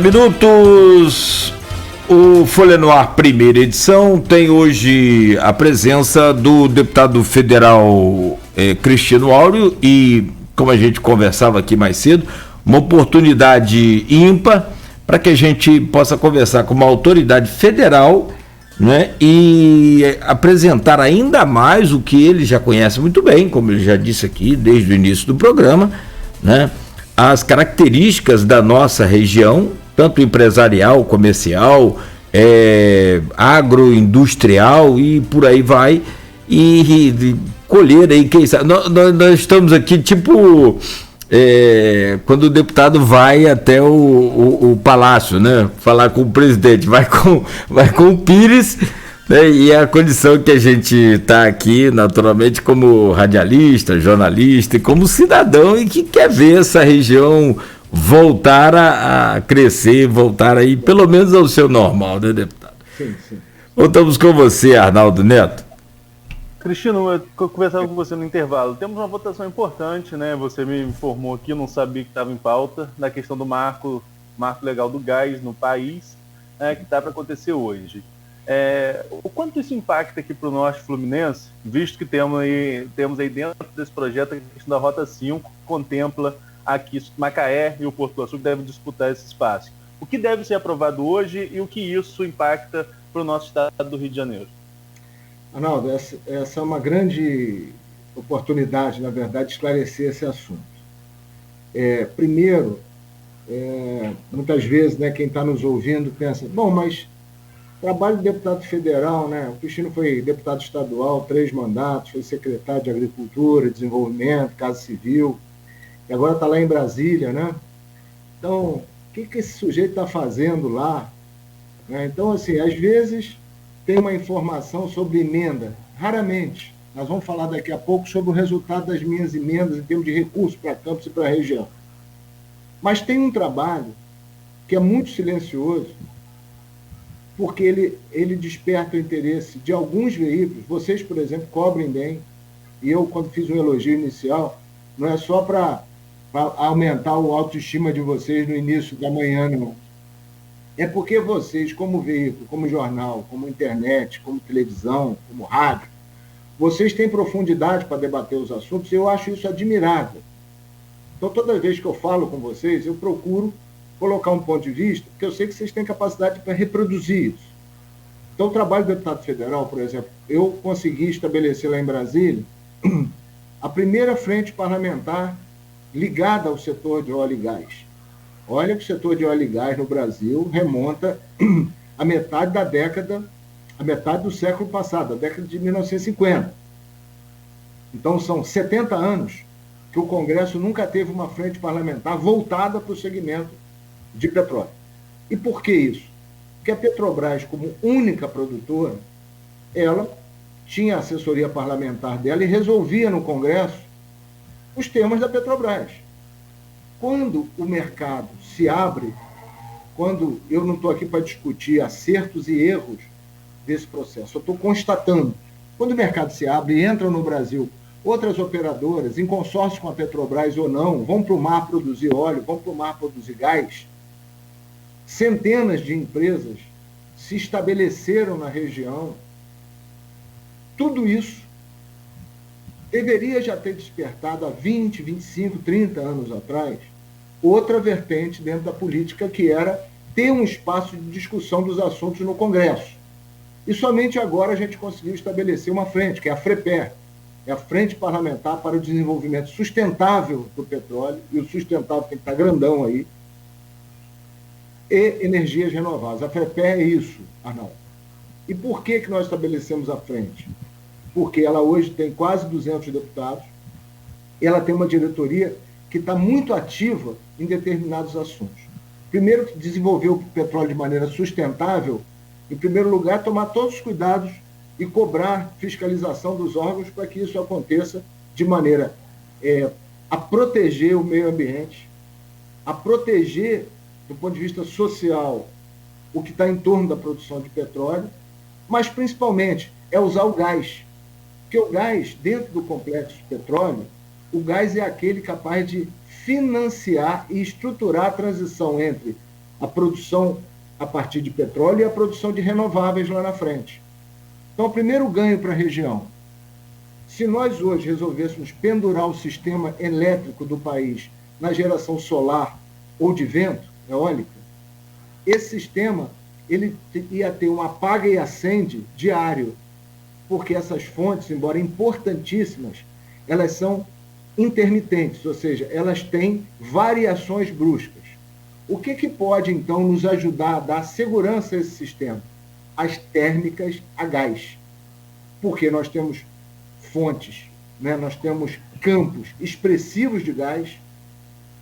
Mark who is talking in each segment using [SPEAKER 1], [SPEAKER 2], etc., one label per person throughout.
[SPEAKER 1] Minutos, o Folha no Ar, primeira edição, tem hoje a presença do deputado federal Cristiano Áureo e, como a gente conversava aqui mais cedo, uma oportunidade ímpar para que a gente possa conversar com uma autoridade federal, né, e apresentar ainda mais o que ele já conhece muito bem, como ele já disse aqui desde o início do programa, né, as características da nossa região, tanto empresarial, comercial, agroindustrial e por aí vai, e colher aí, quem sabe, nós estamos aqui tipo quando o deputado vai até o palácio, né, falar com o presidente, vai com o Pires, né, e é a condição que a gente está aqui, naturalmente, como radialista, jornalista e como cidadão e que quer ver essa região voltar a crescer, voltar aí pelo menos ao seu normal, né, deputado?
[SPEAKER 2] Sim, sim.
[SPEAKER 1] Voltamos com você, Arnaldo Neto.
[SPEAKER 2] Cristino, eu conversava com você no intervalo. Temos uma votação importante, né? Você me informou aqui, não sabia que estava em pauta, na questão do marco legal do gás no país, que está para acontecer hoje. O quanto isso impacta aqui para o norte fluminense, visto que temos aí dentro desse projeto a questão da Rota 5, que contempla aqui Macaé e o Porto do Açul, que devem disputar esse espaço. O que deve ser aprovado hoje e o que isso impacta para o nosso estado do Rio de Janeiro?
[SPEAKER 3] Arnaldo, essa é uma grande oportunidade, na verdade, de esclarecer esse assunto. Primeiro, muitas vezes, né, quem está nos ouvindo pensa, bom, mas trabalho de deputado federal, né? O Cristiano foi deputado estadual, 3 mandatos, foi secretário de Agricultura, Desenvolvimento, Casa Civil, e agora está lá em Brasília, né? Então, o que esse sujeito está fazendo lá? Então, assim, às vezes tem uma informação sobre emenda, raramente. Nós vamos falar daqui a pouco sobre o resultado das minhas emendas em termos de recursos para Campos e para a região. Mas tem um trabalho que é muito silencioso, porque ele desperta o interesse de alguns veículos. Vocês, por exemplo, cobrem bem, e eu, quando fiz um elogio inicial, não é só para aumentar a autoestima de vocês no início da manhã, não. É porque vocês, como veículo, como jornal, como internet, como televisão, como rádio, vocês têm profundidade para debater os assuntos, e eu acho isso admirável. Então, toda vez que eu falo com vocês, eu procuro colocar um ponto de vista, porque eu sei que vocês têm capacidade para reproduzir isso. Então, o trabalho do deputado federal, por exemplo, eu consegui estabelecer lá em Brasília a primeira frente parlamentar ligada ao setor de óleo e gás. Olha que o setor de óleo e gás no Brasil remonta a metade do século passado, a década de 1950. Então, são 70 anos que o Congresso nunca teve uma frente parlamentar voltada para o segmento de petróleo. E por que isso? Porque a Petrobras, como única produtora, ela tinha a assessoria parlamentar dela e resolvia no Congresso os temas da Petrobras. Quando o mercado se abre, quando eu não estou aqui para discutir acertos e erros desse processo, eu estou constatando, quando o mercado se abre e entram no Brasil outras operadoras, em consórcio com a Petrobras ou não, vão para o mar produzir óleo, vão para o mar produzir gás, centenas de empresas se estabeleceram na região. Tudo isso deveria já ter despertado há 20, 25, 30 anos atrás outra vertente dentro da política, que era ter um espaço de discussão dos assuntos no Congresso. E somente agora a gente conseguiu estabelecer uma frente, que é a FREPER, é a Frente Parlamentar para o Desenvolvimento Sustentável do Petróleo, e o sustentável tem que estar grandão aí, e energias renováveis. A FREPER é isso, Arnaldo. E por que nós estabelecemos a frente? Porque ela hoje tem quase 200 deputados, ela tem uma diretoria que está muito ativa em determinados assuntos. Primeiro, desenvolver o petróleo de maneira sustentável, em primeiro lugar, tomar todos os cuidados e cobrar fiscalização dos órgãos para que isso aconteça de maneira a proteger o meio ambiente, a proteger, do ponto de vista social, o que está em torno da produção de petróleo, mas, principalmente, é usar o gás. Porque o gás, dentro do complexo de petróleo, o gás é aquele capaz de financiar e estruturar a transição entre a produção a partir de petróleo e a produção de renováveis lá na frente. Então, o primeiro ganho para a região, se nós hoje resolvêssemos pendurar o sistema elétrico do país na geração solar ou de vento, eólica, esse sistema ele ia ter um apaga e acende diário, porque essas fontes, embora importantíssimas, elas são intermitentes, ou seja, elas têm variações bruscas. O que pode, então, nos ajudar a dar segurança a esse sistema? As térmicas a gás. Porque nós temos fontes, né? Nós temos campos expressivos de gás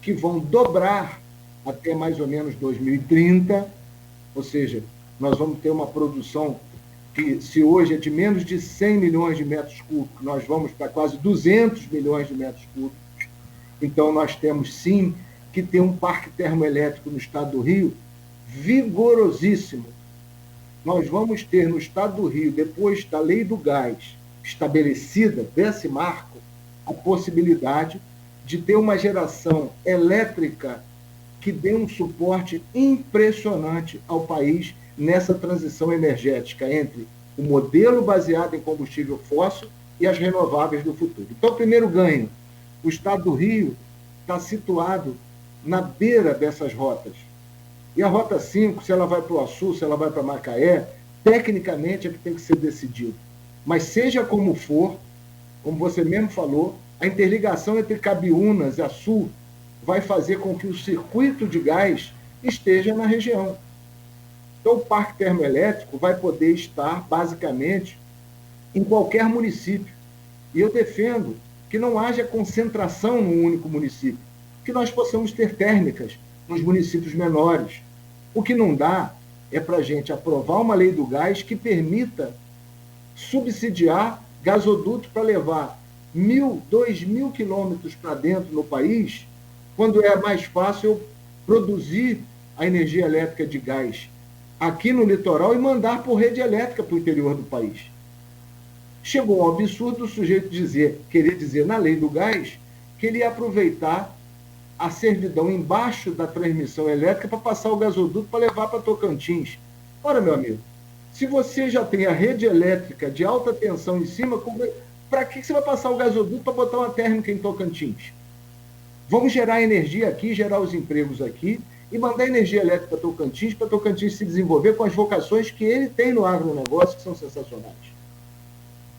[SPEAKER 3] que vão dobrar até mais ou menos 2030, ou seja, nós vamos ter uma produção que, se hoje é de menos de 100 milhões de metros cúbicos, nós vamos para quase 200 milhões de metros cúbicos. Então, nós temos, sim, que ter um parque termoelétrico no estado do Rio vigorosíssimo. Nós vamos ter no estado do Rio, depois da lei do gás estabelecida, desse marco, a possibilidade de ter uma geração elétrica que dê um suporte impressionante ao país nessa transição energética entre o modelo baseado em combustível fóssil e as renováveis do futuro. Então, o primeiro ganho, o estado do Rio está situado na beira dessas rotas. E a Rota 5, se ela vai para o Açu, se ela vai para Macaé, tecnicamente é que tem que ser decidido. Mas seja como for, como você mesmo falou, a interligação entre Cabiúnas e Açu vai fazer com que o circuito de gás esteja na região. Então, o parque termoelétrico vai poder estar, basicamente, em qualquer município. E eu defendo que não haja concentração num único município, que nós possamos ter térmicas nos municípios menores. O que não dá é para a gente aprovar uma lei do gás que permita subsidiar gasoduto para levar 1.000, 2.000 quilômetros para dentro no país, quando é mais fácil produzir a energia elétrica de gás aqui no litoral e mandar por rede elétrica para o interior do país. Chegou ao absurdo o sujeito querer dizer na lei do gás que ele ia aproveitar a servidão embaixo da transmissão elétrica para passar o gasoduto para levar para Tocantins. Ora, meu amigo, se você já tem a rede elétrica de alta tensão em cima, para que você vai passar o gasoduto para botar uma térmica em Tocantins? Vamos gerar energia aqui, gerar os empregos aqui e mandar energia elétrica para Tocantins se desenvolver com as vocações que ele tem no agronegócio, que são sensacionais.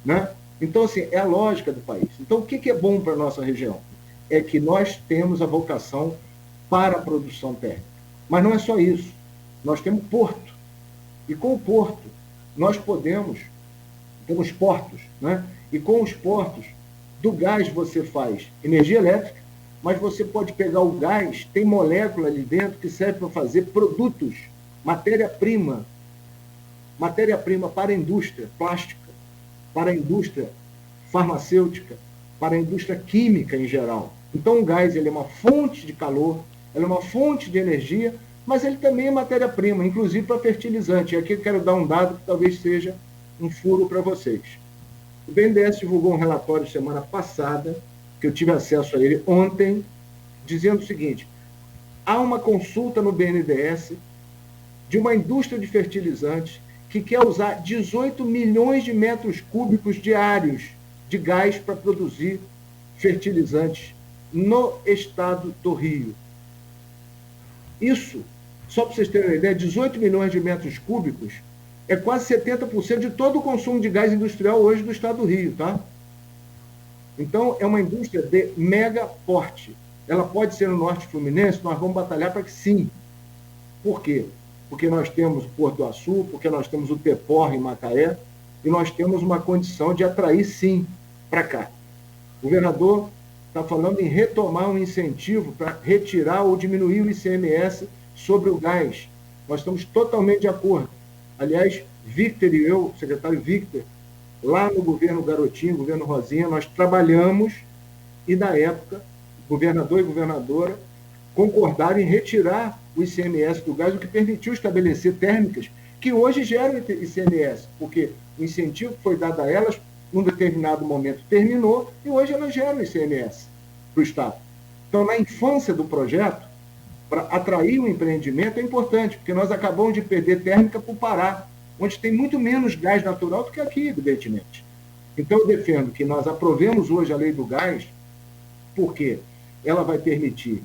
[SPEAKER 3] Né? Então, assim, é a lógica do país. Então, o que é bom para a nossa região? É que nós temos a vocação para a produção térmica. Mas não é só isso. Nós temos porto. E com o porto, nós temos portos, né? E com os portos, do gás você faz energia elétrica, mas você pode pegar o gás, tem molécula ali dentro que serve para fazer produtos, matéria-prima para a indústria plástica, para a indústria farmacêutica, para a indústria química em geral. Então, o gás ele é uma fonte de calor, ele é uma fonte de energia, mas ele também é matéria-prima, inclusive para fertilizante. E aqui eu quero dar um dado que talvez seja um furo para vocês. O BNDES divulgou um relatório semana passada, que eu tive acesso a ele ontem, dizendo o seguinte: há uma consulta no BNDES de uma indústria de fertilizantes que quer usar 18 milhões de metros cúbicos diários de gás para produzir fertilizantes no estado do Rio. Isso, só para vocês terem uma ideia, 18 milhões de metros cúbicos é quase 70% de todo o consumo de gás industrial hoje do estado do Rio, tá? Então, é uma indústria de mega porte. Ela pode ser no Norte Fluminense, nós vamos batalhar para que sim. Por quê? Porque nós temos o Porto do Açu, porque nós temos o Tepor em Macaé, e nós temos uma condição de atrair, sim, para cá. O governador está falando em retomar um incentivo para retirar ou diminuir o ICMS sobre o gás. Nós estamos totalmente de acordo. Aliás, Victor e eu, o secretário Victor, lá no governo Garotinho, governo Rosinha, nós trabalhamos e, na época, governador e governadora concordaram em retirar o ICMS do gás, o que permitiu estabelecer térmicas que hoje geram ICMS, porque o incentivo que foi dado a elas, num determinado momento, terminou e hoje elas geram ICMS para o Estado. Então, na infância do projeto, para atrair um empreendimento é importante, porque nós acabamos de perder térmica para o Pará, onde tem muito menos gás natural do que aqui, evidentemente. Então, eu defendo que nós aprovemos hoje a lei do gás, porque ela vai permitir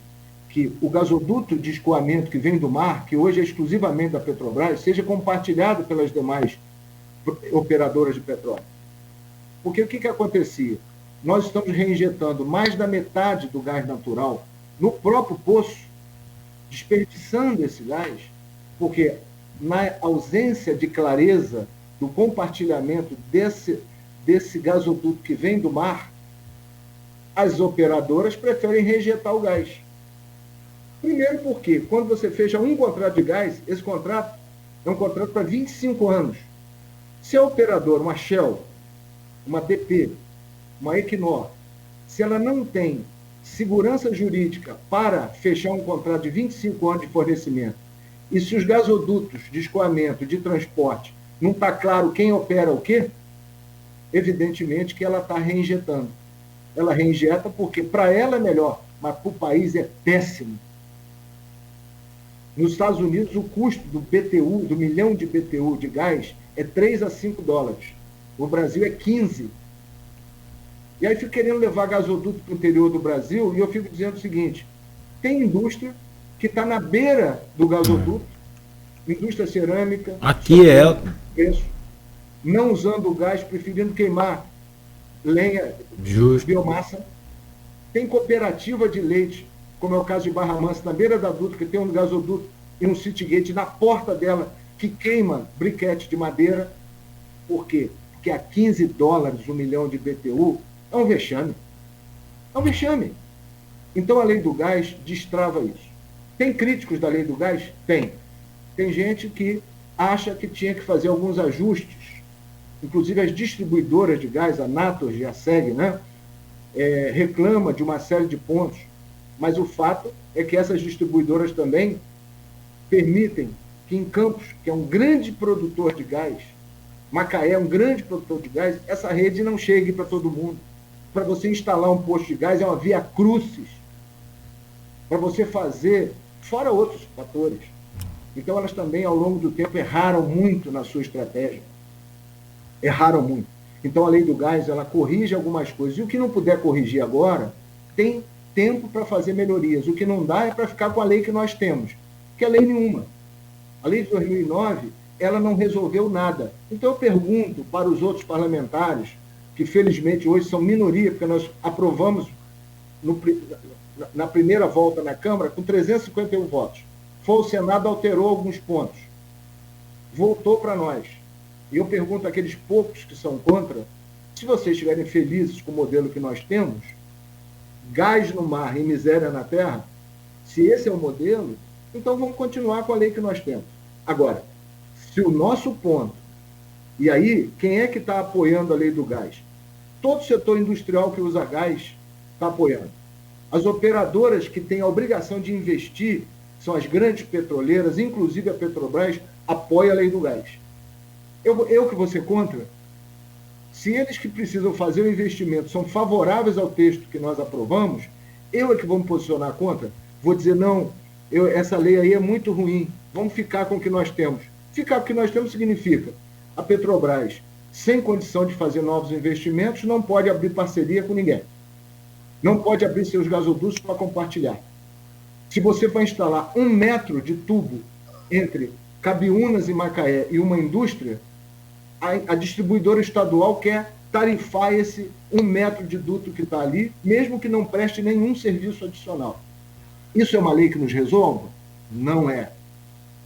[SPEAKER 3] que o gasoduto de escoamento que vem do mar, que hoje é exclusivamente da Petrobras, seja compartilhado pelas demais operadoras de petróleo. Porque o que acontecia? Nós estamos reinjetando mais da metade do gás natural no próprio poço, desperdiçando esse gás, porque na ausência de clareza do compartilhamento desse gasoduto que vem do mar, as operadoras preferem rejeitar o gás. Primeiro porque, quando você fecha um contrato de gás, esse contrato é um contrato para 25 anos. Se a operadora, uma Shell, uma BP, uma Equinor, se ela não tem segurança jurídica para fechar um contrato de 25 anos de fornecimento, e se os gasodutos de escoamento, de transporte, não está claro quem opera o quê, evidentemente que ela está reinjetando. Ela reinjeta porque para ela é melhor, mas para o país é péssimo. Nos Estados Unidos, o custo do BTU, do milhão de BTU de gás, é 3 a 5 dólares. O Brasil é 15. E aí fico querendo levar gasoduto para o interior do Brasil, e eu fico dizendo o seguinte: tem indústria que está na beira do gasoduto, indústria cerâmica,
[SPEAKER 1] aqui
[SPEAKER 3] preço, não usando o gás, preferindo queimar lenha,
[SPEAKER 1] justo,
[SPEAKER 3] biomassa. Tem cooperativa de leite, como é o caso de Barra Mansa, na beira da Dutra, que tem um gasoduto e um city-gate na porta dela, que queima briquete de madeira. Por quê? Porque a 15 dólares o milhão de BTU é um vexame. É um vexame. Então a lei do gás destrava isso. Tem críticos da lei do gás? Tem. Tem gente que acha que tinha que fazer alguns ajustes, inclusive as distribuidoras de gás, a Natos e a SEG, né, reclama de uma série de pontos, mas o fato é que essas distribuidoras também permitem que em Campos, que é um grande produtor de gás, Macaé é um grande produtor de gás, essa rede não chegue para todo mundo. Para você instalar um posto de gás é uma via crucis, para você fazer, fora outros fatores. Então elas também, ao longo do tempo, erraram muito na sua estratégia. Erraram muito. Então a lei do gás, ela corrige algumas coisas. E o que não puder corrigir agora, tem tempo para fazer melhorias. O que não dá é para ficar com a lei que nós temos, que é lei nenhuma. A lei de 2009, ela não resolveu nada. Então eu pergunto para os outros parlamentares, que felizmente hoje são minoria, porque nós aprovamos na primeira volta na Câmara com 351 votos. Foi o Senado, alterou alguns pontos. Voltou para nós. E eu pergunto àqueles poucos que são contra, se vocês estiverem felizes com o modelo que nós temos, gás no mar e miséria na terra, se esse é o modelo, então vamos continuar com a lei que nós temos. Agora, se o nosso ponto, e aí, quem é que está apoiando a lei do gás? Todo o setor industrial que usa gás está apoiando. As operadoras que têm a obrigação de investir, são as grandes petroleiras, inclusive a Petrobras, apoia a lei do gás. Eu que vou ser contra? Se eles que precisam fazer o investimento são favoráveis ao texto que nós aprovamos, eu é que vou me posicionar contra? Vou dizer, não, essa lei aí é muito ruim, vamos ficar com o que nós temos. Ficar com o que nós temos significa a Petrobras, sem condição de fazer novos investimentos, não pode abrir parceria com ninguém. Não pode abrir seus gasodutos para compartilhar. Se você vai instalar 1 metro de tubo entre Cabiúnas e Macaé e uma indústria, a distribuidora estadual quer tarifar esse 1 metro de duto que está ali, mesmo que não preste nenhum serviço adicional. Isso é uma lei que nos resolve? Não é.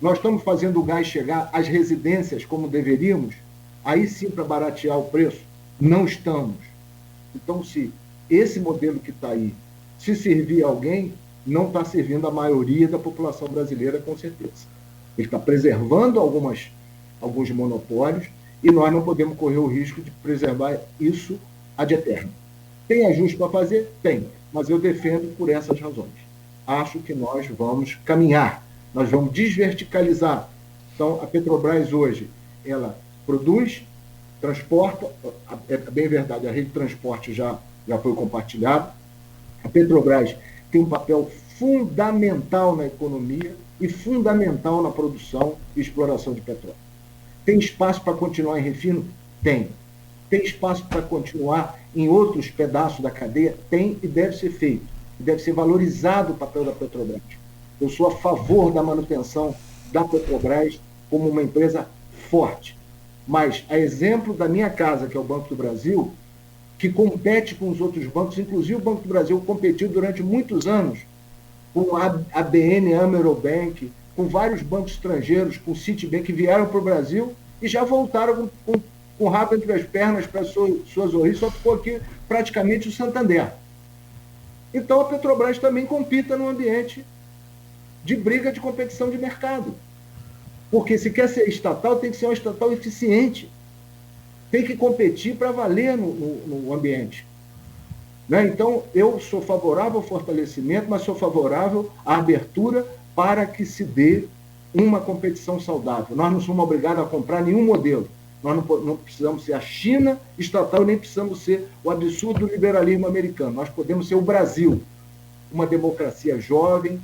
[SPEAKER 3] Nós estamos fazendo o gás chegar às residências como deveríamos? Aí sim, para baratear o preço? Não estamos. Então, se esse modelo que está aí, se servir a alguém, não está servindo a maioria da população brasileira, com certeza. Ele está preservando alguns monopólios e nós não podemos correr o risco de preservar isso ad eterno. Tem ajuste para fazer? Tem, mas eu defendo por essas razões. Acho que nós vamos caminhar, nós vamos desverticalizar. Então, a Petrobras hoje, ela produz, transporta, é bem verdade, a rede de transporte já foi compartilhada. A Petrobras tem um papel fundamental na economia e fundamental na produção e exploração de petróleo. Tem espaço para continuar em refino? Tem. Tem espaço para continuar em outros pedaços da cadeia? Tem, e deve ser feito. Deve ser valorizado o papel da Petrobras. Eu sou a favor da manutenção da Petrobras como uma empresa forte. Mas, a exemplo da minha casa, que é o Banco do Brasil, que compete com os outros bancos, inclusive o Banco do Brasil competiu durante muitos anos com a ABN AMRO Bank, com vários bancos estrangeiros, com o Citibank, que vieram para o Brasil e já voltaram com o rabo entre as pernas para suas origens, só ficou aqui praticamente o Santander. Então a Petrobras também compita num ambiente de briga de competição de mercado. Porque se quer ser estatal, tem que ser uma estatal eficiente. Tem que competir para valer no ambiente. Né? Então, eu sou favorável ao fortalecimento, mas sou favorável à abertura para que se dê uma competição saudável. Nós não somos obrigados a comprar nenhum modelo. Nós não precisamos ser a China estatal, nem precisamos ser o absurdo liberalismo americano. Nós podemos ser o Brasil, uma democracia jovem,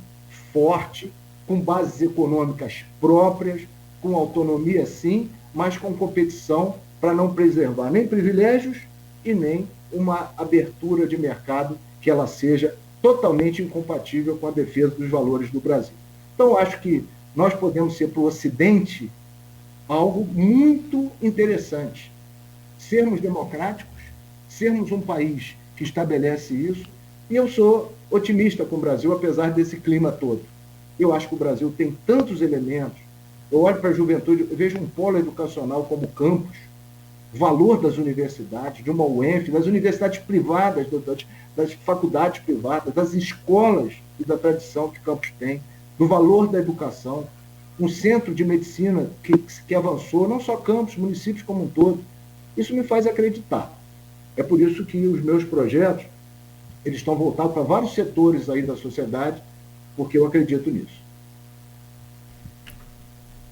[SPEAKER 3] forte, com bases econômicas próprias, com autonomia sim, mas com competição para não preservar nem privilégios e nem uma abertura de mercado que ela seja totalmente incompatível com a defesa dos valores do Brasil. Então, acho que nós podemos ser para o Ocidente algo muito interessante. Sermos democráticos, sermos um país que estabelece isso, e eu sou otimista com o Brasil, apesar desse clima todo. Eu acho que o Brasil tem tantos elementos. Eu olho para a juventude, eu vejo um polo educacional como o campus, o valor das universidades, de uma UENF, das universidades privadas, das faculdades privadas, das escolas e da tradição que Campos tem, do valor da educação, um centro de medicina que avançou, não só Campos, municípios como um todo. Isso me faz acreditar. É por isso que os meus projetos eles estão voltados para vários setores aí da sociedade, porque eu acredito nisso.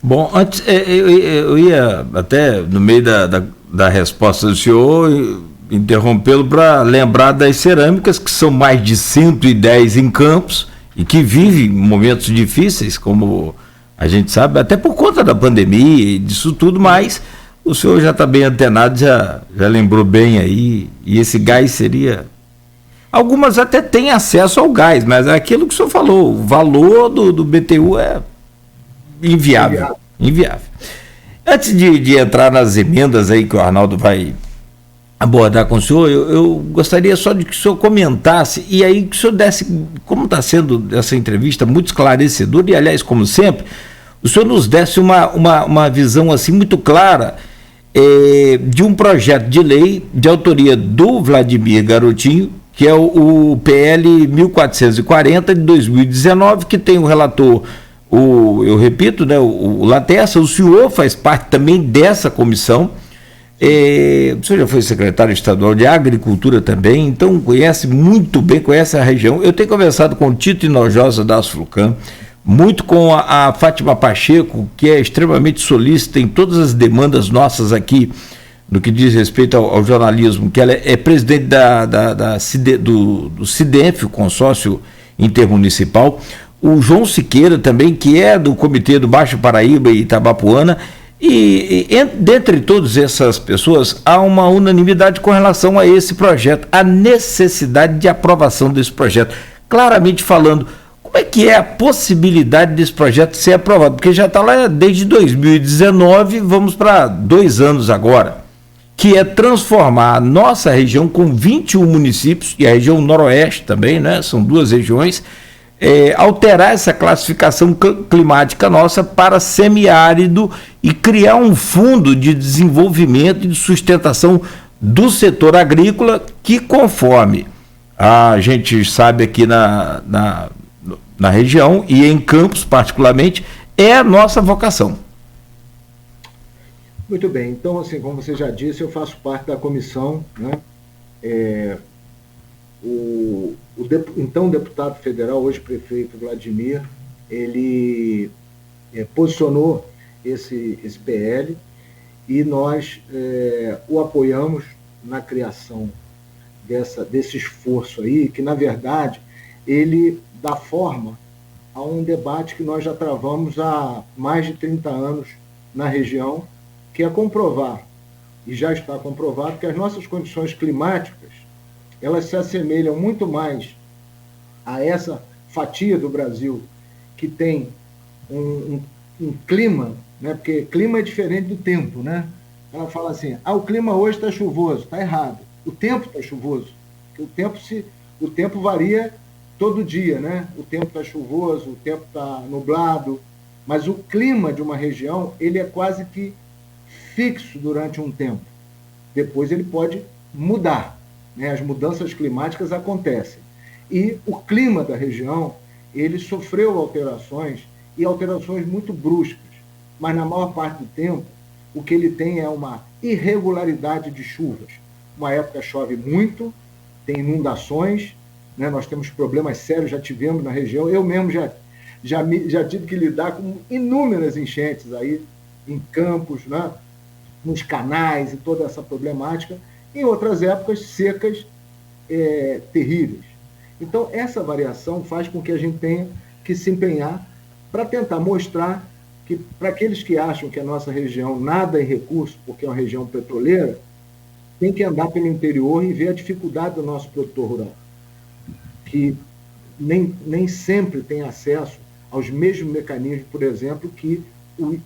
[SPEAKER 1] Bom, antes eu ia até no meio da resposta do senhor interrompê-lo para lembrar das cerâmicas, que são mais de 110 em Campos e que vivem momentos difíceis, como a gente sabe, até por conta da pandemia e disso tudo, mas o senhor já está bem antenado, já lembrou bem aí, e esse gás seria... Algumas até têm acesso ao gás, mas é aquilo que o senhor falou, o valor do BTU é inviável. Antes de entrar nas emendas aí que o Arnaldo vai abordar com o senhor, eu gostaria só de que o senhor comentasse, e aí que o senhor desse, como está sendo essa entrevista muito esclarecedora, e aliás, como sempre, o senhor nos desse uma visão assim muito clara de um projeto de lei de autoria do Vladimir Garotinho, que é o PL 1440 de 2019, que tem o relator, eu repito, né, o Laterça. O senhor faz parte também dessa comissão, o senhor já foi secretário estadual de Agricultura também, então conhece muito bem, conhece a região. Eu tenho conversado com o Tito Hinojosa da Asflucan, muito com a Fátima Pacheco, que é extremamente solícita em todas as demandas nossas aqui, no que diz respeito ao jornalismo, que ela é presidente do CIDENF, o consórcio intermunicipal. O João Siqueira também, que é do Comitê do Baixo Paraíba e Itabapuana, e dentre todas essas pessoas há uma unanimidade com relação a esse projeto, a necessidade de aprovação desse projeto. Claramente falando, como é que é a possibilidade desse projeto ser aprovado? Porque já está lá desde 2019, vamos para 2 anos agora, que é transformar a nossa região com 21 municípios, e a região noroeste também, né? São 2 regiões, alterar essa classificação climática nossa para semiárido e criar um fundo de desenvolvimento e de sustentação do setor agrícola que, conforme a gente sabe aqui na região e em Campos particularmente, é a nossa vocação.
[SPEAKER 3] Muito bem, então, assim, como você já disse, eu faço parte da comissão, né? Então deputado federal, hoje prefeito Vladimir, ele posicionou esse PL e nós o apoiamos na criação desse esforço aí, que na verdade ele dá forma a um debate que nós já travamos há mais de 30 anos na região, que é comprovar, e já está comprovado, que as nossas condições climáticas, elas se assemelham muito mais a essa fatia do Brasil que tem um clima, né? Porque clima é diferente do tempo, né? Ela fala assim, o clima hoje está chuvoso, está errado. O tempo está chuvoso, porque o tempo varia todo dia, né? O tempo está chuvoso, o tempo está nublado, mas o clima de uma região, ele é quase que fixo durante um tempo. Depois ele pode mudar, né? As mudanças climáticas acontecem. E o clima da região, ele sofreu alterações, e alterações muito bruscas, mas na maior parte do tempo, o que ele tem é uma irregularidade de chuvas. Uma época chove muito, tem inundações, né? Nós temos problemas sérios, já tivemos na região, eu mesmo já tive que lidar com inúmeras enchentes aí, em campos, né? Nos canais e toda essa problemática, em outras épocas secas terríveis. Então, essa variação faz com que a gente tenha que se empenhar para tentar mostrar que, para aqueles que acham que a nossa região nada em recurso, porque é uma região petroleira, tem que andar pelo interior e ver a dificuldade do nosso produtor rural, que nem sempre tem acesso aos mesmos mecanismos, por exemplo, que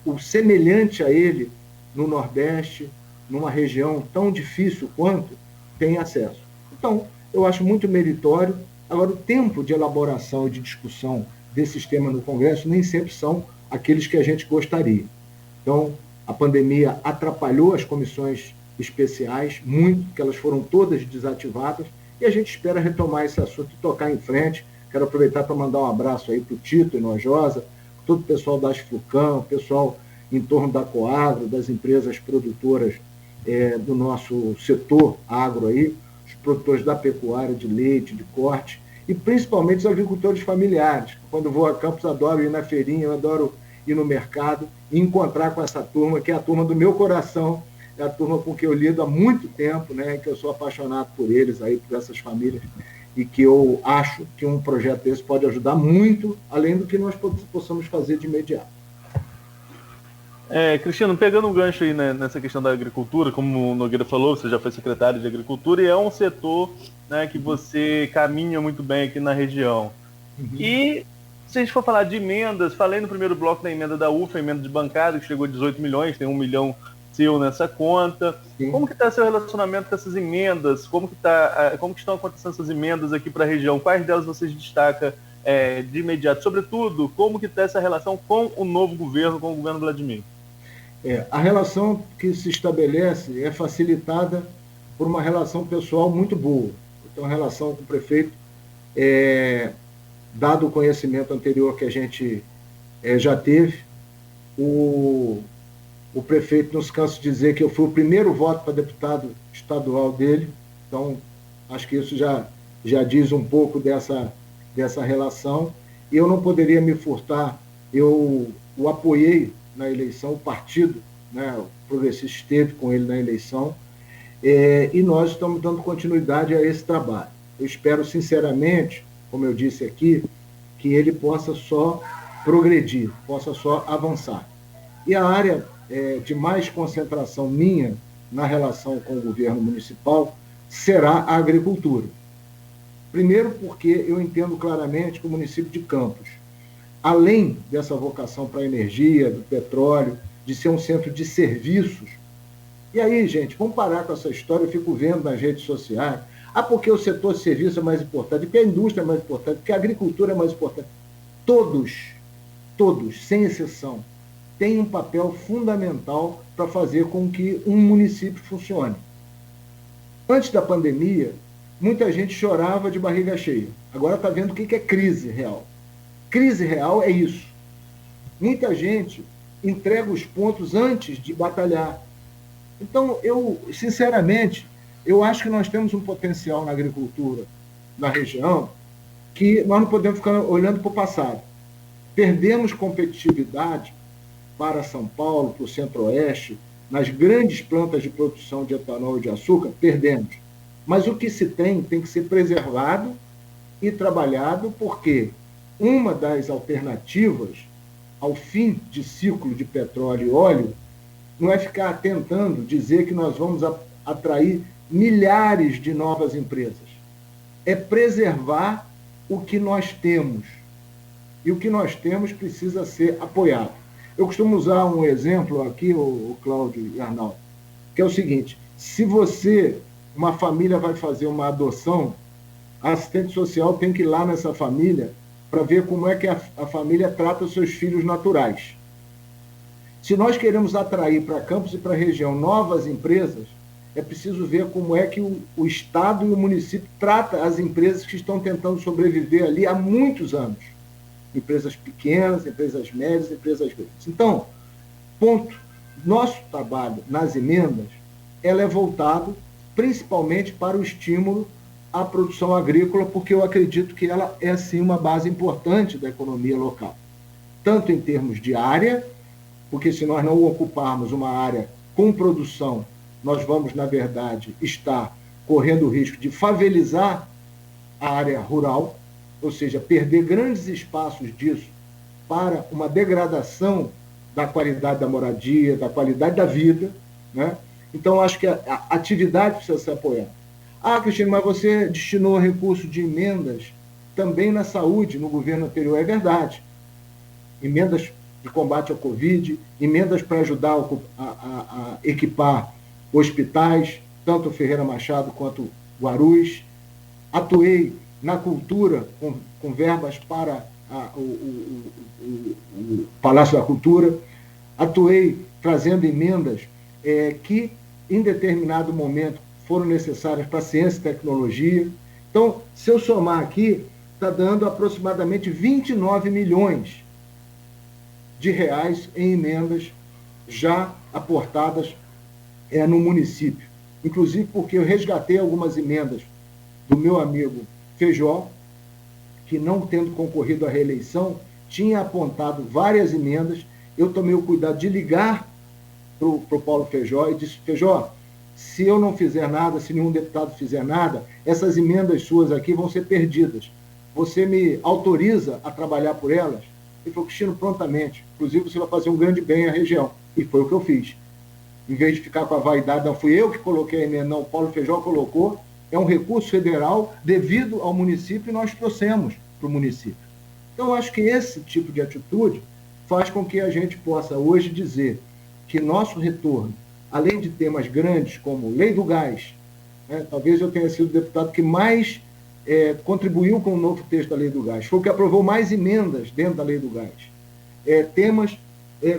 [SPEAKER 3] o semelhante a ele no Nordeste, numa região tão difícil quanto, tem acesso. Então, eu acho muito meritório. Agora, o tempo de elaboração e de discussão desses temas no Congresso nem sempre são aqueles que a gente gostaria. Então, a pandemia atrapalhou as comissões especiais, muito, porque elas foram todas desativadas, e a gente espera retomar esse assunto e tocar em frente. Quero aproveitar para mandar um abraço aí para o Tito, Enojosa, todo o pessoal da Asflucam, o pessoal em torno da Coagro, das empresas produtoras do nosso setor agro aí, os produtores da pecuária, de leite, de corte, e principalmente os agricultores familiares. Quando vou a Campos, adoro ir na feirinha, eu adoro ir no mercado e encontrar com essa turma, que é a turma do meu coração, é a turma com que eu lido há muito tempo, né, que eu sou apaixonado por eles, aí, por essas famílias, e que eu acho que um projeto desse pode ajudar muito, além do que nós possamos fazer de imediato.
[SPEAKER 2] Cristiano, pegando um gancho aí, né, nessa questão da agricultura, como o Nogueira falou, você já foi secretário de Agricultura e é um setor, né, que você caminha muito bem aqui na região. Uhum. E se a gente for falar de emendas, falei no primeiro bloco da emenda da UFA, emenda de bancada, que chegou a 18 milhões, tem 1 milhão seu nessa conta. Sim. Como que está seu relacionamento com essas emendas? Como que estão acontecendo essas emendas aqui para a região? Quais delas vocês destacam de imediato? Sobretudo, como que está essa relação com o novo governo, com o governo Vladimir?
[SPEAKER 3] A relação que se estabelece é facilitada por uma relação pessoal muito boa. Então, a relação com o prefeito, dado o conhecimento anterior que a gente já teve, o prefeito nos cansa de dizer que eu fui o primeiro voto para deputado estadual dele, então acho que isso já diz um pouco dessa relação, e eu não poderia me furtar, eu o apoiei na eleição, o partido, né, o Progressista esteve com ele na eleição, e nós estamos dando continuidade a esse trabalho. Eu espero, sinceramente, como eu disse aqui, que ele possa só progredir, possa só avançar. E a área de mais concentração minha na relação com o governo municipal será a agricultura. Primeiro porque eu entendo claramente que o município de Campos, além dessa vocação para a energia, do petróleo, de ser um centro de serviços. E aí, gente, vamos parar com essa história, eu fico vendo nas redes sociais, porque o setor de serviço é mais importante, porque a indústria é mais importante, porque a agricultura é mais importante. Todos, sem exceção, têm um papel fundamental para fazer com que um município funcione. Antes da pandemia, muita gente chorava de barriga cheia. Agora está vendo o que é crise real. Crise real é isso. Muita gente entrega os pontos antes de batalhar. Então, sinceramente, eu acho que nós temos um potencial na agricultura, na região, que nós não podemos ficar olhando para o passado. Perdemos competitividade para São Paulo, para o Centro-Oeste, nas grandes plantas de produção de etanol e de açúcar, perdemos. Mas o que se tem que ser preservado e trabalhado, porque uma das alternativas ao fim de ciclo de petróleo e óleo não é ficar tentando dizer que nós vamos atrair milhares de novas empresas. É preservar o que nós temos. E o que nós temos precisa ser apoiado. Eu costumo usar um exemplo aqui, o Cláudio e Arnaldo, que é o seguinte: se uma família vai fazer uma adoção, a assistente social tem que ir lá nessa família para ver como é que a família trata os seus filhos naturais. Se nós queremos atrair para Campos e para a região novas empresas, é preciso ver como é que o Estado e o município tratam as empresas que estão tentando sobreviver ali há muitos anos. Empresas pequenas, empresas médias, empresas grandes. Então, ponto. Nosso trabalho nas emendas, ela é voltado principalmente para o estímulo à produção agrícola, porque eu acredito que ela é, sim, uma base importante da economia local. Tanto em termos de área, porque se nós não ocuparmos uma área com produção, nós vamos, na verdade, estar correndo o risco de favelizar a área rural, ou seja, perder grandes espaços disso para uma degradação da qualidade da moradia, da qualidade da vida, né? Então, acho que a atividade precisa ser apoiada. Ah, Cristiano, mas você destinou recurso de emendas também na saúde, no governo anterior. É verdade. Emendas de combate ao Covid, emendas para ajudar a equipar hospitais, tanto Ferreira Machado quanto Guarulhos. Atuei na cultura com verbas para o Palácio da Cultura. Atuei trazendo emendas que, em determinado momento, foram necessárias para ciência e tecnologia. Então, se eu somar aqui, está dando aproximadamente 29 milhões de reais em emendas já aportadas no município. Inclusive porque eu resgatei algumas emendas do meu amigo Feijó, que, não tendo concorrido à reeleição, tinha apontado várias emendas. Eu tomei o cuidado de ligar para o Paulo Feijó e disse: Feijó, se eu não fizer nada, se nenhum deputado fizer nada, essas emendas suas aqui vão ser perdidas. Você me autoriza a trabalhar por elas? Ele falou: Cristiano, prontamente. Inclusive, você vai fazer um grande bem à região. E foi o que eu fiz. Em vez de ficar com a vaidade, não fui eu que coloquei a emenda, não, o Paulo Feijó colocou. É um recurso federal devido ao município e nós trouxemos para o município. Então, acho que esse tipo de atitude faz com que a gente possa hoje dizer que nosso retorno, além de temas grandes como lei do gás, né, talvez eu tenha sido o deputado que mais contribuiu com o novo texto da lei do gás, foi o que aprovou mais emendas dentro da lei do gás. Temas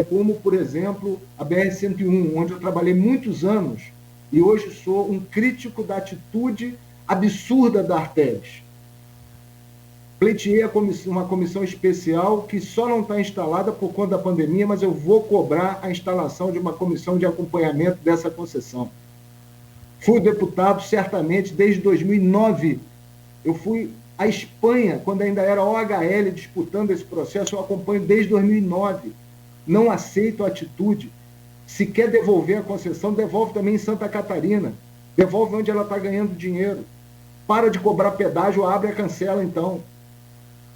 [SPEAKER 3] como, por exemplo, a BR-101, onde eu trabalhei muitos anos e hoje sou um crítico da atitude absurda da Arteres. Pleiteei uma comissão especial que só não está instalada por conta da pandemia, mas eu vou cobrar a instalação de uma comissão de acompanhamento dessa concessão. Fui deputado, certamente, desde 2009. Eu fui à Espanha, quando ainda era OHL, disputando esse processo. Eu acompanho desde 2009. Não aceito a atitude. Se quer devolver a concessão, devolve também em Santa Catarina. Devolve onde ela está ganhando dinheiro. Para de cobrar pedágio, abre a cancela, então.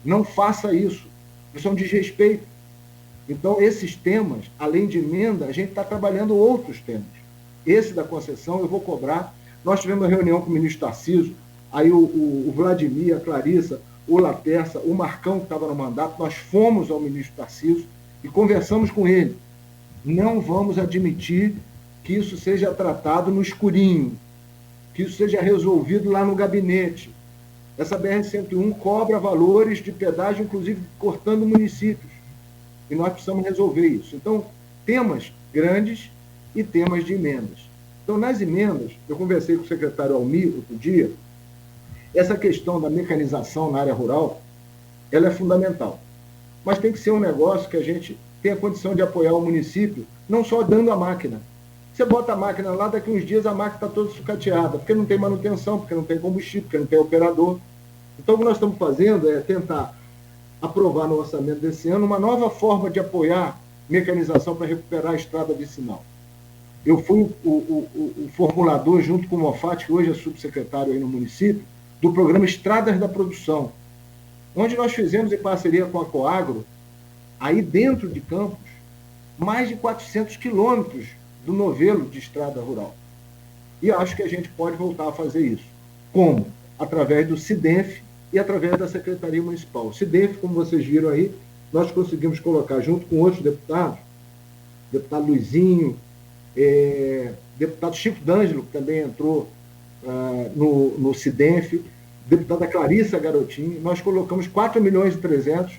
[SPEAKER 3] Não faça isso. Isso é um desrespeito. Então, esses temas, além de emenda, a gente está trabalhando outros temas. Esse da concessão eu vou cobrar. Nós tivemos uma reunião com o ministro Tarcísio, aí o Vladimir, a Clarissa, o Laterça, o Marcão, que estava no mandato, nós fomos ao ministro Tarcísio e conversamos com ele. Não vamos admitir que isso seja tratado no escurinho, que isso seja resolvido lá no gabinete. Essa BR-101 cobra valores de pedágio, inclusive cortando municípios. E nós precisamos resolver isso. Então, temas grandes e temas de emendas. Então, nas emendas, eu conversei com o secretário Almir outro dia, essa questão da mecanização na área rural, ela é fundamental. Mas tem que ser um negócio que a gente tenha condição de apoiar o município, não só dando a máquina. Você bota a máquina lá, daqui uns dias a máquina está toda sucateada, porque não tem manutenção, porque não tem combustível, porque não tem operador. Então, o que nós estamos fazendo é tentar aprovar no orçamento desse ano uma nova forma de apoiar mecanização para recuperar a estrada vicinal. Eu fui o formulador, junto com o Moffat, que hoje é subsecretário aí no município, do programa Estradas da Produção, onde nós fizemos em parceria com a Coagro, aí dentro de Campos, mais de 400 quilômetros do novelo de estrada rural. E acho que a gente pode voltar a fazer isso. Como? Através do SIDENF e através da Secretaria Municipal. O SIDENF, como vocês viram aí, nós conseguimos colocar, junto com outros deputados, deputado Luizinho, deputado Chico D'Angelo, que também entrou no SIDENF, deputada Clarissa Garotinho, nós colocamos 4 milhões e 300,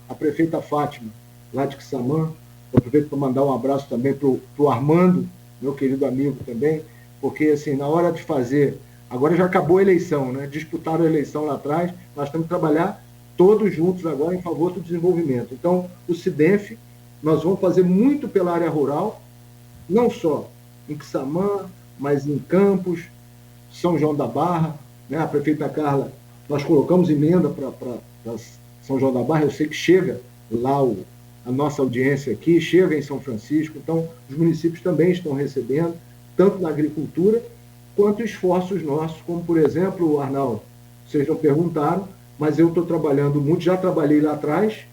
[SPEAKER 3] a prefeita Fátima, lá de Quissamã. Eu aproveito para mandar um abraço também para o Armando, meu querido amigo também, porque assim, na hora de fazer, agora já acabou a eleição, né? Disputaram a eleição lá atrás, nós temos que trabalhar todos juntos agora em favor do desenvolvimento. Então, o SIDENF, nós vamos fazer muito pela área rural, não só em Quissamã, mas em Campos, São João da Barra, né? A prefeita Carla, nós colocamos emenda para São João da Barra, eu sei que chega lá a nossa audiência aqui, chega em São Francisco, então os municípios também estão recebendo, tanto na agricultura, quanto esforços nossos, como por exemplo, Arnaldo, vocês não perguntaram, mas eu estou trabalhando muito, já trabalhei lá atrás,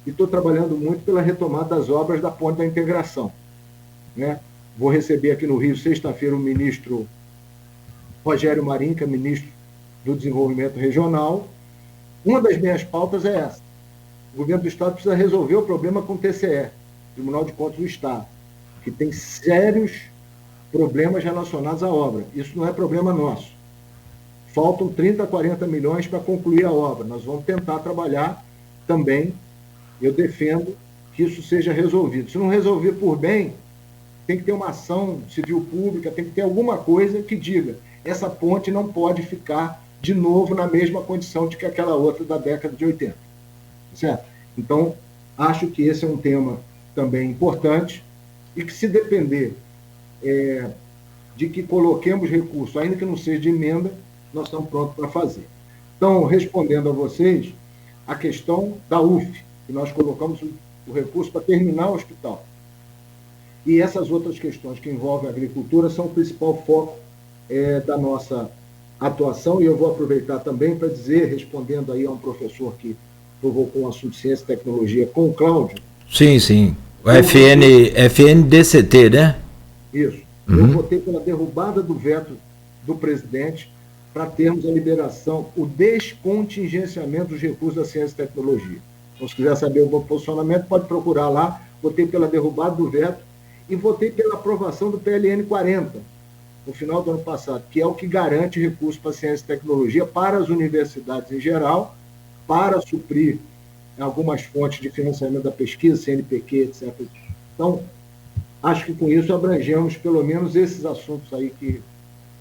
[SPEAKER 3] e estou trabalhando muito pela retomada das obras da Ponte da Integração, né? Vou receber aqui no Rio, sexta-feira, o ministro Rogério Marinho, que é ministro do Desenvolvimento Regional. Uma das minhas pautas é essa. O governo do Estado precisa resolver o problema com o TCE, Tribunal de Contas do Estado, que tem sérios problemas relacionados à obra. Isso não é problema nosso. Faltam 30, 40 milhões para concluir a obra. Nós vamos tentar trabalhar também. Eu defendo que isso seja resolvido. Se não resolver por bem, tem que ter uma ação civil pública, tem que ter alguma coisa que diga: essa ponte não pode ficar de novo na mesma condição de que aquela outra da década de 80. Certo? Então, acho que esse é um tema também importante e que, se depender de que coloquemos recursos, ainda que não seja de emenda, nós estamos prontos para fazer. Então, respondendo a vocês, a questão da UF, que nós colocamos o recurso para terminar o hospital. E essas outras questões que envolvem a agricultura são o principal foco da nossa atuação, e eu vou aproveitar também para dizer, respondendo aí a um professor que provocou um assunto de ciência e tecnologia com o Cláudio.
[SPEAKER 1] Sim. O FNDCT, né?
[SPEAKER 3] Isso. Eu votei pela derrubada do veto do presidente para termos a liberação, o descontingenciamento dos recursos da ciência e tecnologia. Então, se quiser saber o meu posicionamento, pode procurar lá. Votei pela derrubada do veto e votei pela aprovação do PLN 40, no final do ano passado, que é o que garante recursos para ciência e tecnologia para as universidades em geral, para suprir algumas fontes de financiamento da pesquisa, CNPq, etc. Então, acho que com isso abrangemos pelo menos esses assuntos aí que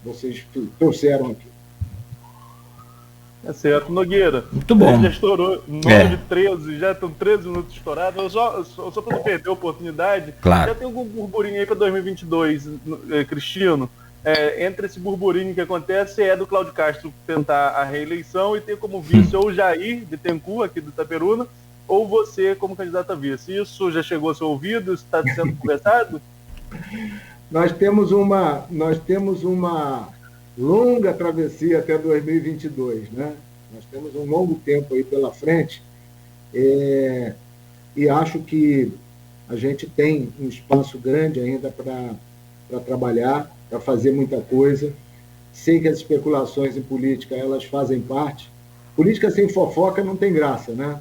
[SPEAKER 3] vocês trouxeram aqui.
[SPEAKER 2] É certo, Nogueira.
[SPEAKER 1] Muito bom.
[SPEAKER 2] Já estourou 9 de 13, já estão 13 minutos estourados. Eu só para não perder a oportunidade,
[SPEAKER 1] claro.
[SPEAKER 2] Já tem algum burburinho aí para 2022, Cristiano? Entre esse burburinho que acontece é do Cláudio Castro tentar a reeleição e ter como vice ou Jair Bittencourt, aqui do Itaperuna, ou você como candidato a vice. Isso já chegou ao seu ouvido? Isso está sendo conversado?
[SPEAKER 3] Nós temos uma longa travessia até 2022, né? Nós temos um longo tempo aí pela frente, e acho que a gente tem um espaço grande ainda para trabalhar, para fazer muita coisa. Sei que as especulações em política, elas fazem parte. Política sem fofoca não tem graça, né?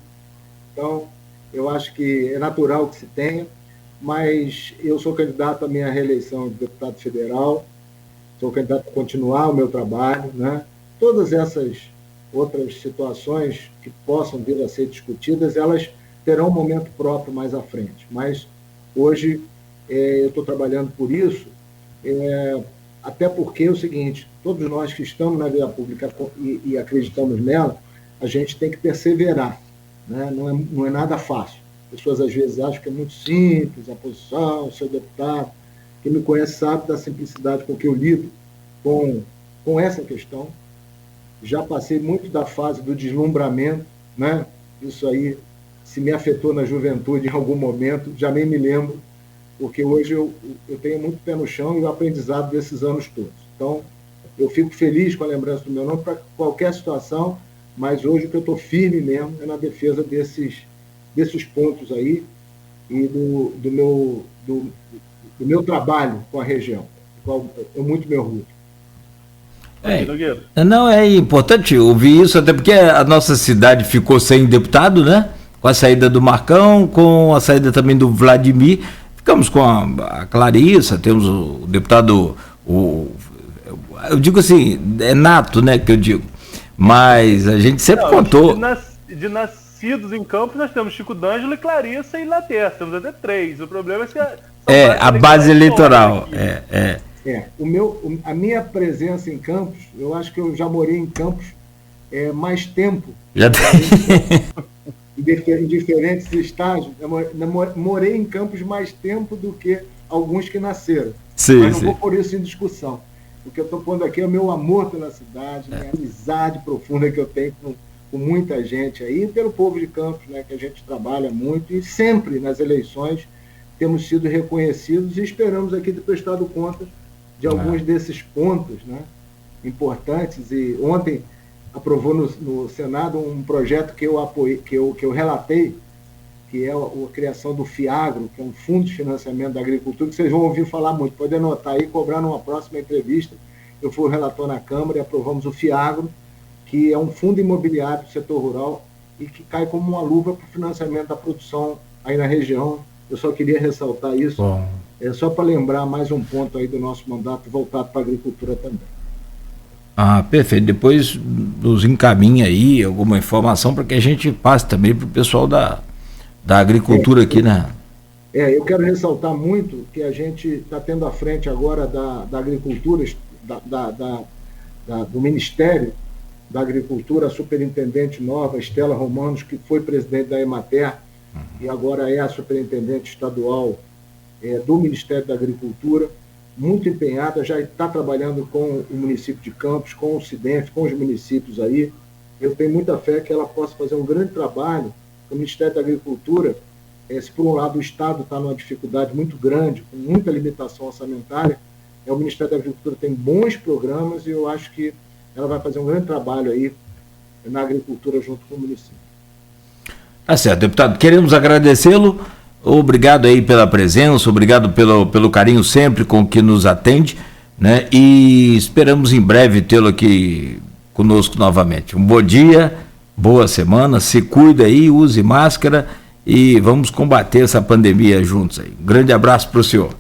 [SPEAKER 3] Então, eu acho que é natural que se tenha, mas eu sou candidato à minha reeleição de deputado federal, sou candidato a continuar o meu trabalho, né? Todas essas outras situações que possam vir a ser discutidas, elas terão um momento próprio mais à frente. Mas hoje eu estou trabalhando por isso, até porque é o seguinte: todos nós que estamos na vida pública e acreditamos nela, a gente tem que perseverar, né? Não é nada fácil. As pessoas às vezes acham que é muito simples a posição, ser deputado. Quem me conhece sabe da simplicidade com que eu lido com essa questão. Já passei muito da fase do deslumbramento, né? Isso aí, se me afetou na juventude em algum momento, já nem me lembro, porque hoje eu tenho muito pé no chão e o aprendizado desses anos todos. Então, eu fico feliz com a lembrança do meu nome para qualquer situação, mas hoje o que eu estou firme mesmo é na defesa desses pontos aí e do meu trabalho com a região, qual eu muito me orgulho.
[SPEAKER 1] Não, é importante ouvir isso, até porque a nossa cidade ficou sem deputado, né? Com a saída do Marcão, com a saída também do Vladimir, ficamos com a Clarissa, temos o deputado, eu digo assim, é nato, né, que eu digo, mas a gente sempre contou...
[SPEAKER 2] De nascidos em Campos, nós temos Chico D'Angelo e Clarissa e Later, temos até 3, o problema é que...
[SPEAKER 1] a base eleitoral,
[SPEAKER 3] a minha presença em Campos, eu acho que eu já morei em Campos mais tempo.
[SPEAKER 1] Já tem.
[SPEAKER 3] Em diferentes estágios. Eu morei em Campos mais tempo do que alguns que nasceram.
[SPEAKER 1] Sim,
[SPEAKER 3] mas não vou pôr isso em discussão. O que eu estou pondo aqui é o meu amor pela cidade, minha amizade profunda que eu tenho com muita gente aí, e pelo povo de Campos, né, que a gente trabalha muito, e sempre nas eleições temos sido reconhecidos e esperamos aqui ter prestado contas de alguns desses pontos, né, importantes. E ontem aprovou no Senado um projeto que eu apoiei, que eu relatei, que é a criação do FIAGRO, que é um fundo de financiamento da agricultura, que vocês vão ouvir falar muito, podem anotar aí, cobrar numa próxima entrevista. Eu fui o relator na Câmara e aprovamos o FIAGRO, que é um fundo imobiliário do setor rural e que cai como uma luva para o financiamento da produção aí na região. Eu só queria ressaltar isso.
[SPEAKER 1] Bom.
[SPEAKER 3] Só para lembrar mais um ponto aí do nosso mandato voltado para a agricultura também.
[SPEAKER 1] Perfeito. Depois nos encaminha aí alguma informação para que a gente passe também para o pessoal da agricultura aqui, né?
[SPEAKER 3] Eu quero ressaltar muito que a gente está tendo à frente agora da agricultura, do Ministério da Agricultura, a superintendente nova, Estela Romanos, que foi presidente da Emater e agora é a superintendente estadual do Ministério da Agricultura, muito empenhada, já está trabalhando com o município de Campos, com o Ocidente, com os municípios aí. Eu tenho muita fé que ela possa fazer um grande trabalho. O Ministério da Agricultura, se por um lado o Estado está numa dificuldade muito grande, com muita limitação orçamentária, o Ministério da Agricultura tem bons programas e eu acho que ela vai fazer um grande trabalho aí na agricultura junto com o município.
[SPEAKER 1] Tá certo, deputado. Queremos agradecê-lo. Obrigado aí pela presença, obrigado pelo carinho sempre com que nos atende, né? E esperamos em breve tê-lo aqui conosco novamente. Um bom dia, boa semana, se cuida aí, use máscara e vamos combater essa pandemia juntos aí. Um grande abraço para o senhor.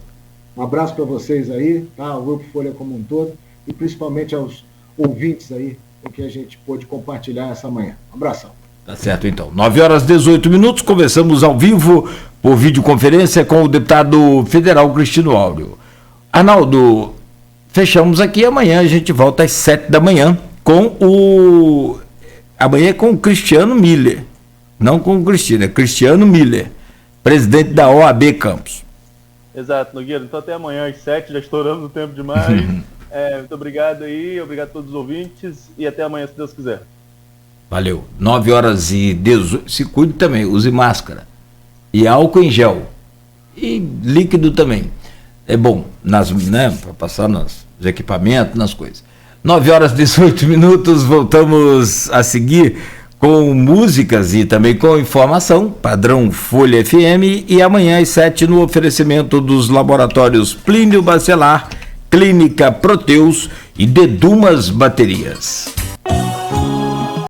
[SPEAKER 3] Um abraço para vocês aí, tá? O Grupo Folha como um todo e principalmente aos ouvintes aí com que a gente pôde compartilhar essa manhã. Um abração.
[SPEAKER 1] Tá certo, então. 9h18, conversamos ao vivo por videoconferência com o deputado federal Cristino Áureo. Arnaldo, fechamos aqui, amanhã a gente volta às 7 da manhã amanhã é com o Cristiano Miller, não com o Cristino, é Cristiano Miller, presidente da OAB Campos.
[SPEAKER 2] Exato, Nogueira, então até amanhã às 7, já estouramos o tempo demais. Muito obrigado aí, obrigado a todos os ouvintes e até amanhã, se Deus quiser.
[SPEAKER 1] Valeu. 9h18. Se cuide também, use máscara. E álcool em gel. E líquido também. É bom, para passar nos equipamentos, nas coisas. 9h18, voltamos a seguir com músicas e também com informação, padrão Folha FM, e amanhã às 7 no oferecimento dos laboratórios Plínio Bacelar, Clínica Proteus e Dedumas Baterias.